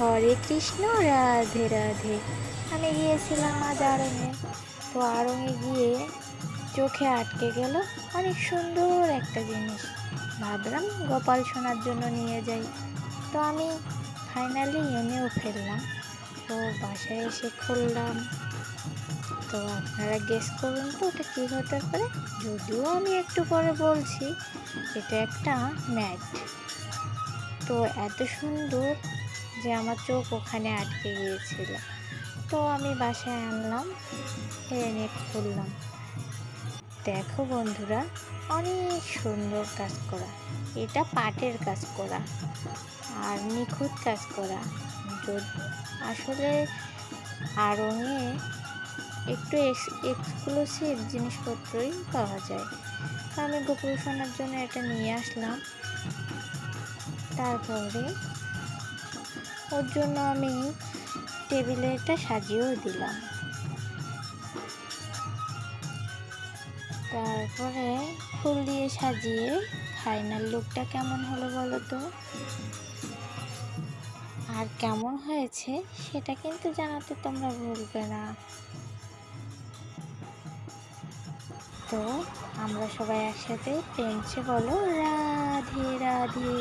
হরে কৃষ্ণ, রাধে রাধে। আমি গিয়েছিলাম আজ আড়ঙে। তো আড়ঙে গিয়ে চোখে আটকে গেল অনেক সুন্দর একটা জিনিস। ভাবলাম গোপাল সোনার জন্য নিয়ে যাই। তো আমি ফাইনালি এনেও ফেললাম। তো বাসায় এসে খুললাম। তো আপনারা গেস করুন তো ওটা কী হতে পারে। যদিও আমি একটু পরে বলছি। এটা একটা ম্যাট। তো এত সুন্দর যে আমার চোখ ওখানে আটকে গিয়েছিল। তো আমি বাসায় আনলাম, এনে খুললাম। দেখো বন্ধুরা, অনেক সুন্দর কাজ করা। এটা পাটের কাজ করা আর নিখুঁত কাজ করা। আসলে আড়ঙে একটু এক্সক্লুসিভ জিনিসপত্রই পাওয়া যায়। তো আমি গোপাল সোনার জন্য এটা নিয়ে আসলাম। তারপরে ওর জন্য আমি টেবিলে এটা সাজিয়েও দিলাম। তারপরে ফুল দিয়ে সাজিয়ে ফাইনাল লুকটা কেমন হলো বলো তো। আর কেমন হয়েছে সেটা কিন্তু জানাতে তোমরা ভুলবে না। তো আমরা সবাই একসাথে প্রেমসে বলো রাধে রাধে।